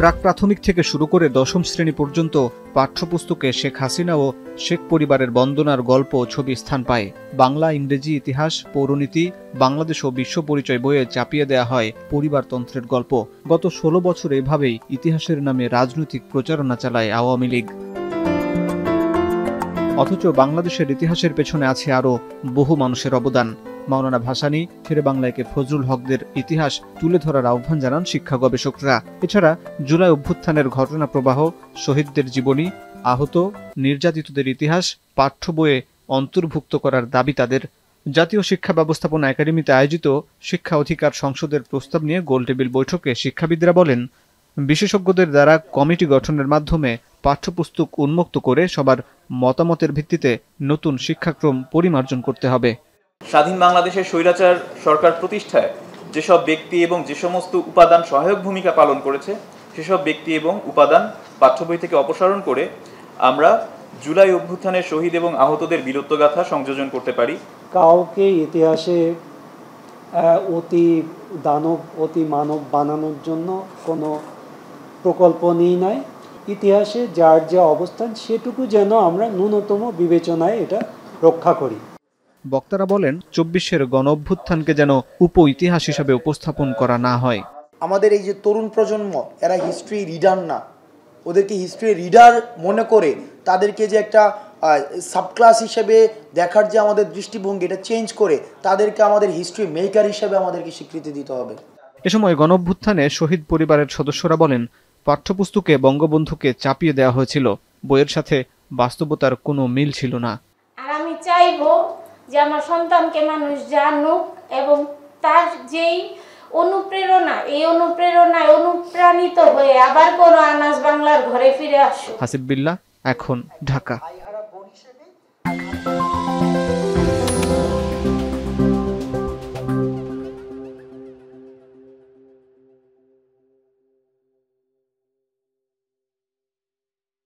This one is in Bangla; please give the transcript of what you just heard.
প্রাক প্রাথমিক থেকে শুরু করে দশম শ্রেণী পর্যন্ত পাঠ্যপুস্তকে শেখ হাসিনা ও শেখ পরিবারের বন্দনার গল্প ও ছবি স্থান পায়। বাংলা, ইংরেজি, ইতিহাস, পৌরনীতি, বাংলাদেশ ও বিশ্ব পরিচয় বইয়ে চাপিয়ে দেয়া হয় পরিবারতন্ত্রের গল্প। গত ১৬ বছর এভাবেই ইতিহাসের নামে রাজনৈতিক প্রচারণা চালায় আওয়ামী লীগ। অথচ বাংলাদেশের ইতিহাসের পেছনে আছে আরও বহু মানুষের অবদান। মাওলানা ভাসানী, শেরে বাংলা একে ফজলুল হকদের ইতিহাস তুলে ধরার আহ্বান জানান শিক্ষা গবেষকরা। এছাড়া জুলাই অভ্যুত্থানের ঘটনা প্রবাহ, শহীদদের জীবনী, আহত নির্যাতিতদের ইতিহাস পাঠ্য বইয়ে অন্তর্ভুক্ত করার দাবি তাদের। জাতীয় শিক্ষা ব্যবস্থাপনা একাডেমিতে আয়োজিত শিক্ষা অধিকার সংসদের প্রস্তাব নিয়ে গোলটেবিল বৈঠকে শিক্ষাবিদরা বলেন, বিশেষজ্ঞদের দ্বারা কমিটি গঠনের মাধ্যমে পাঠ্যপুস্তক উন্মুক্ত করে সবার মতামতের ভিত্তিতে নতুন শিক্ষাক্রম পরিমার্জন করতে হবে। স্বাধীন বাংলাদেশের স্বৈরাচার সরকার প্রতিষ্ঠায় যেসব ব্যক্তি এবং যে সমস্ত উপাদান সহায়ক ভূমিকা পালন করেছে সেসব ব্যক্তি এবং উপাদান পাঠ্য বই থেকে অপসারণ করে আমরা জুলাই অভ্যুত্থানের শহীদ এবং আহতদের বীরত্বগাথা সংযোজন করতে পারি। কাউকে ইতিহাসে অতি দানব, অতি মানব বানানোর জন্য কোনো প্রকল্প নেই নাই। ইতিহাসে যার যা অবস্থান সেটুকু যেন আমরা ন্যূনতম বিবেচনায় এটা রক্ষা করি। বক্তারা বলেন, ২৪-এর গণঅভ্যুত্থানকে যেন উপ ইতিহাস হিসেবে উপস্থাপন করা না হয়। আমাদের এই যে তরুণ প্রজন্ম, এরা হিস্ট্রি রিডার না, ওদেরকে হিস্ট্রি রিডার মনে করে তাদেরকে যে একটা সাবক্লাস হিসেবে দেখার যে আমাদের দৃষ্টিভঙ্গি, এটা চেঞ্জ করে তাদেরকে আমাদের হিস্ট্রি মেকার হিসেবে আমাদেরকে স্বীকৃতি দিতে হবে। এ সময় গণঅভ্যুত্থানে শহীদ পরিবারের সদস্যরা বলেন, পাঠ্যপুস্তকে বঙ্গবন্ধুকে চাপিয়ে দেওয়া হয়েছিল, বইয়ের সাথে বাস্তবতার কোনো মিল ছিল না। আর আমি চাইবো যে আমার সন্তানকে মানুষ জানুক এবং তার যেই অনুপ্রেরণা, এই অনুপ্রেরণায় অনুপ্রাণিত হয়ে আবার কোনো আনাজ বাংলার ঘরে ফিরে আসুক। হাসিব বিল্লাহ, এখন, ঢাকা।